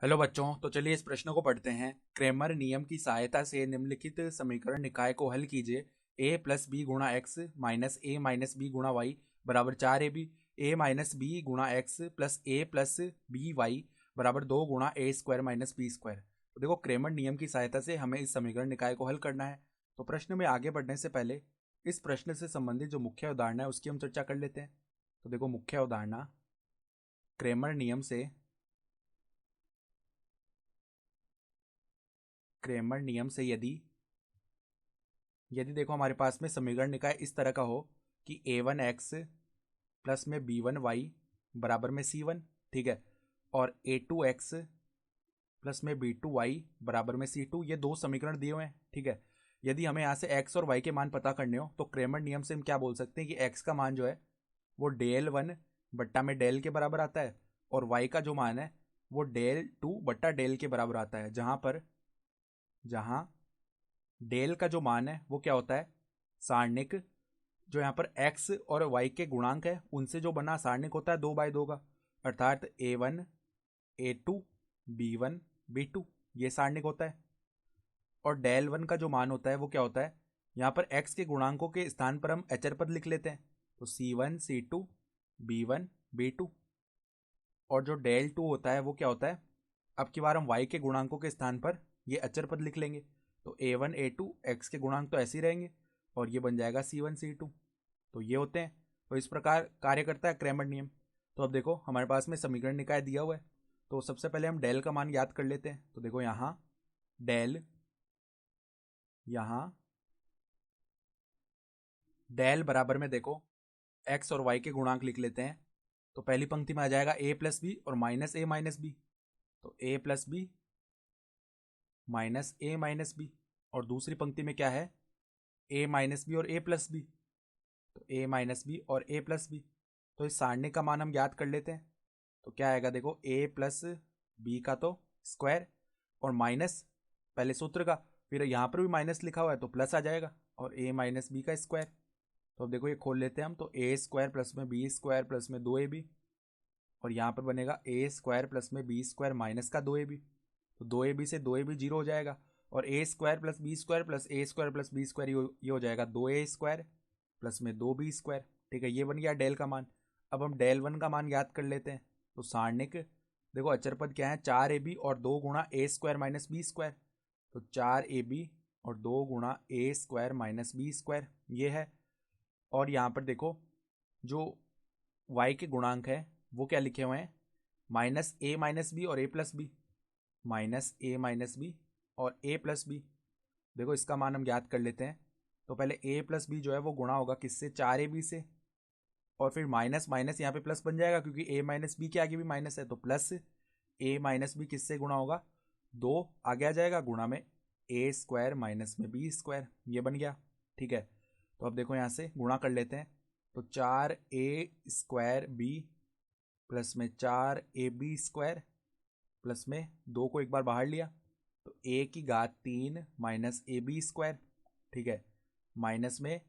Hello बच्चों, तो चलिए इस प्रश्न को पढ़ते हैं। क्रेमर नियम की सहायता से निम्नलिखित समीकरण निकाय को हल कीजिए। a प्लस बी गुणा x minus A minus B गुणा वाई बराबर 4ab। a माइनस बी गुणा एक्स प्लस बी वाई बराबर 2 गुणा a² माइनस बी स्क्वायर। तो देखो, क्रेमर नियम की सहायता से हमें इस समीकरण निकाय को हल करना है। तो प्रश्न में आगे बढ़ने से पहले इस प्रश्न से संबंधित जो मुख्य उदाहरण है उसकी हम चर्चा कर लेते हैं। तो देखो, मुख्य उदाहरण क्रेमर नियम से यदि यदि देखो हमारे पास में समीकरण निकाय इस तरह का हो कि a1x प्लस में b1y बराबर में c1, ठीक है, और a2x प्लस में b2y बराबर में c2, ये दो समीकरण दिए हुए हैं, ठीक है। यदि हमें यहाँ से x और y के मान पता करने हो तो क्रेमर नियम से हम क्या बोल सकते हैं कि x का मान जो है वो डेल वन बट्टा में डेल के बराबर आता है, और y का जो मान है वो डेल टू बट्टा डेल के बराबर आता है। जहाँ डेल का जो मान है वो क्या होता है, सारणिक, जो यहाँ पर x और y के गुणांक है उनसे जो बना सारणिक होता है 2/2 का, अर्थात a1 a2 b1 b2, ये सारणिक होता है। और डेल वन का जो मान होता है वो क्या होता है, यहाँ पर x के गुणांकों के स्थान पर हम अचर पद लिख लेते हैं, तो c1 c2 b1 b2। और जो डेल टू होता है वो क्या होता है, अब की बार हम y के गुणांकों के स्थान पर ये अचर पद लिख लेंगे, तो a1 a2 x के गुणांक तो ऐसे ही रहेंगे और ये बन जाएगा c1 c2। तो ये होते हैं। तो इस प्रकार कार्य करता है क्रैमर नियम। तो अब देखो हमारे पास में समीकरण निकाय दिया हुआ है, तो सबसे पहले हम डेल का मान याद कर लेते हैं। तो देखो डेल यहाँ डेल बराबर में देखो एक्स और वाई के गुणांक लिख लेते हैं। तो पहली पंक्ति में आ जाएगा a प्लस बी और माइनस ए माइनस बी, तो a plus B minus A minus B. और दूसरी पंक्ति में क्या है, a माइनस बी और a प्लस बी, तो a माइनस बी और a प्लस बी। तो इस सारणी का मान हम याद कर लेते हैं। तो क्या आएगा, देखो a प्लस बी का तो स्क्वायर और माइनस पहले सूत्र का, फिर यहाँ पर भी माइनस लिखा हुआ है तो प्लस आ जाएगा, और a माइनस बी का स्क्वायर। तो अब देखो ये खोल लेते हैं हम, तो a स्क्वायर प्लस में बी स्क्वायर प्लस में 2ab, और यहाँ पर बनेगा a स्क्वायर प्लस में बी स्क्वायर माइनस का 2ab। तो 2ab से 2ab जीरो हो जाएगा, और a square plus B square plus a square plus B square ये हो जाएगा 2a स्क्वायर प्लस में 2b स्क्वायर, ठीक है। ये बन गया डेल का मान। अब हम डेल वन का मान याद कर लेते हैं। तो सारणिक देखो अचर पद क्या है, 4ab और 2 गुणा a² माइनस बी स्क्वायर, तो 4ab और 2 गुणा a² माइनस बी स्क्वायर ये है। और यहाँ पर देखो जो y के गुणांक है वो क्या लिखे हुए हैं, माइनस ए माइनस बी और a plus B, minus A minus B और a प्लस बी। देखो इसका मान हम याद कर लेते हैं। तो पहले a प्लस बी जो है वो गुणा होगा किससे, 4ab से, और फिर माइनस माइनस यहाँ पे प्लस बन जाएगा क्योंकि a माइनस बी के आगे भी माइनस है, तो प्लस a माइनस बी किससे गुणा होगा, 2 आगे आ जाएगा गुणा में a² माइनस में बी स्क्वायर, ये बन गया, ठीक है। तो अब देखो यहाँ से गुणा कर लेते हैं। तो 4a² बी प्लस में 4ab² प्लस में 2 को एक बार बाहर लिया, तो a³ माइनस ab², ठीक है, माइनस में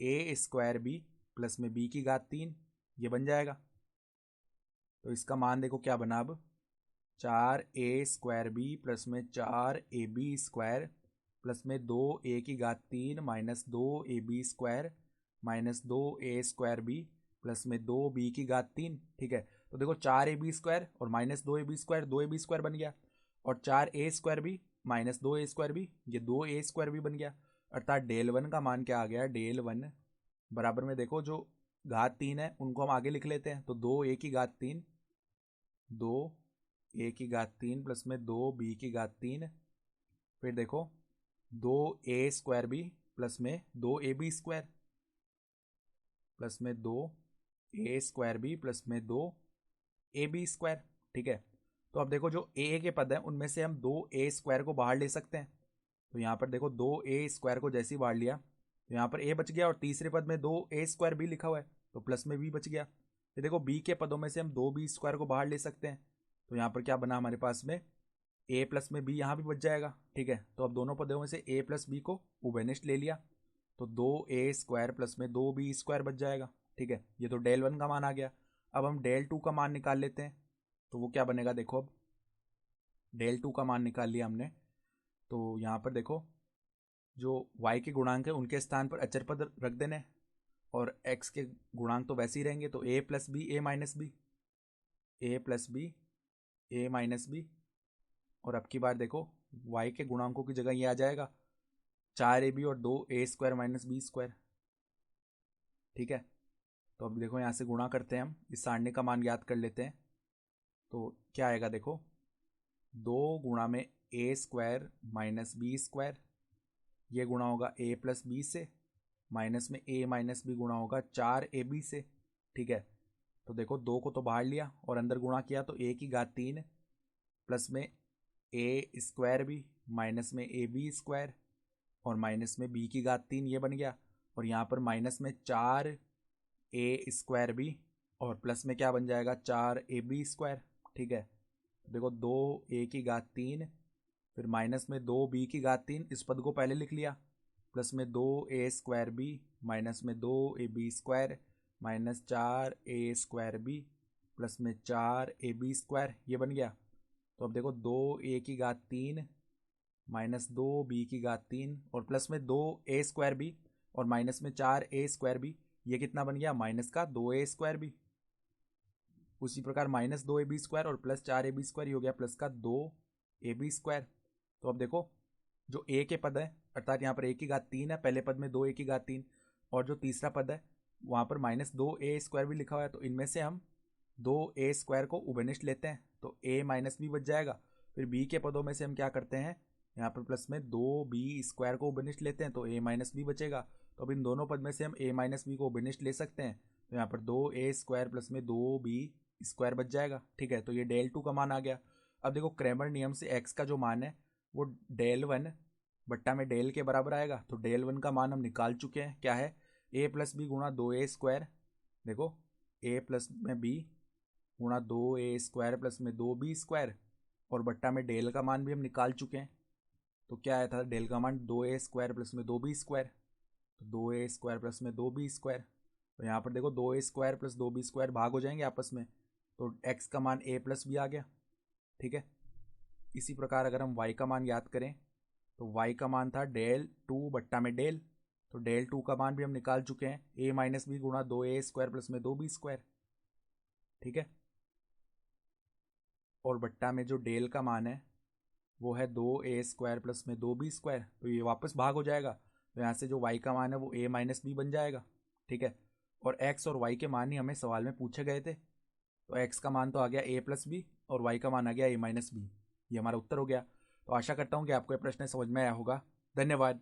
a² बी प्लस में b³, ये बन जाएगा। तो इसका मान देखो क्या बना अब, 4a² बी प्लस में 4ab² प्लस में 2a³ minus 2ab² minus 2a² B plus में 2b³, ठीक है। तो देखो 4ab² और माइनस 2ab² 2ab² बन गया, और 4a² B minus 2a² B ये 2a² बी बन गया। अर्थात डेल वन का मान क्या आ गया, डेल वन बराबर में देखो जो घात 3 है उनको हम आगे लिख लेते हैं, तो 2a³ 2a³ प्लस में 2b³, फिर देखो 2a² बी प्लस में 2ab² प्लस में 2a² बी प्लस में 2ab², ठीक है। तो अब देखो जो a के पद हैं उनमें से हम 2a² को बाहर ले सकते हैं। तो यहाँ पर देखो 2a² को जैसे ही बाहर लिया तो यहाँ पर a बच गया, और तीसरे पद में 2a² बी लिखा हुआ है तो प्लस में b बच गया। ये देखो b के पदों में से हम 2b² को बाहर ले सकते हैं, तो यहाँ पर क्या बना हमारे पास में, a प्लस में b यहाँ भी बच जाएगा, ठीक है। तो अब दोनों पदों में से a प्लस बी को उभयनिष्ठ ले लिया, तो 2a² प्लस में 2b² बच जाएगा, ठीक है। ये तो डेल वन का मान आ गया। अब हम डेल टू का मान निकाल लेते हैं। तो वो क्या बनेगा देखो, अब डेल टू का मान निकाल लिया हमने। तो यहाँ पर देखो जो y के गुणांक है उनके स्थान पर अचर पद रख देने, और x के गुणांक तो वैसे ही रहेंगे, तो a plus B A minus B, A plus B A minus B. और अब की बार देखो y के गुणांकों की जगह ये आ जाएगा 4ab और 2a² माइनस बी स्क्वायर। ठीक है, तो अब देखो यहाँ से गुणा करते हैं, हम इस सारणी का मान याद कर लेते हैं। तो क्या आएगा देखो, 2 × a² माइनस बी स्क्वायर, ये गुणा होगा a प्लस बी से, माइनस में a माइनस बी गुणा होगा 4ab से। ठीक है, तो देखो 2 को तो बाहर लिया और अंदर गुणा किया, तो a की घात 3 प्लस में a² भी माइनस में ab² और माइनस में b की घात 3, ये बन गया। और यहाँ पर माइनस में 4a² भी और प्लस में क्या बन जाएगा 4ab²। ठीक है, देखो 2a की घात 3 फिर माइनस में 2b की घात 3, इस पद को पहले लिख लिया, प्लस में 2a² माइनस में 2ab² माइनस 4a² प्लस में 4ab², ये बन गया। तो अब देखो 2a की घात 3 माइनस 2b की घात 3 और प्लस में 2a² और माइनस में 4a², ये कितना बन गया माइनस का 2a²। उसी प्रकार माइनस 2ab² और प्लस 4ab², ये हो गया प्लस का 2ab²। तो अब देखो जो a के पद है, अर्थात यहाँ पर a की घात 3 है, पहले पद में 2a की घात 3, और जो तीसरा पद है वहाँ पर माइनस 2a² भी लिखा हुआ है, तो इनमें से हम 2a² को उभयनिष्ठ लेते हैं, तो a माइनस बी बच जाएगा। फिर b के पदों में से हम क्या करते हैं, यहाँ पर प्लस में 2b² को उभयनिष्ठ लेते हैं, तो a माइनस बी बचेगा। तो अब इन दोनों पद में से हम a माइनस बी को उभयनिष्ठ ले सकते हैं, तो यहाँ पर 2a² प्लस में 2b² बच जाएगा। ठीक है, तो ये डेल टू का मान आ गया। अब देखो क्रैमर नियम से x का जो मान है वो डेल 1 बट्टा में डेल के बराबर आएगा, तो डेल 1 का मान हम निकाल चुके हैं, क्या है a प्लस बी गुणा 2a²। देखो a प्लस में b गुणा 2a² प्लस में 2b² और बट्टा में डेल का मान भी हम निकाल चुके हैं। तो क्या आया था डेल का मान 2a² प्लस में 2b², तो 2a² प्लस में 2b²। तो यहाँ पर देखो 2a² प्लस 2b² भाग हो जाएंगे आपस में, तो x का मान a प्लस बी आ गया। ठीक है, इसी प्रकार अगर हम y का मान याद करें तो y का मान था डेल 2 बट्टा में डेल, तो डेल 2 का मान भी हम निकाल चुके हैं, a माइनस बी गुणा 2a² प्लस में 2b²। ठीक है, और बट्टा में जो डेल का मान है वो है 2a² प्लस में 2b², तो ये वापस भाग हो जाएगा, तो यहाँ से जो y का मान है वो a माइनस बी बन जाएगा। ठीक है, और x और y के मान ही हमें सवाल में पूछे गए थे, तो x का मान तो आ गया a प्लस बी और y का मान आ गया a माइनस बी, ये हमारा उत्तर हो गया। तो आशा करता हूँ कि आपको ये प्रश्न समझ में आया होगा। धन्यवाद।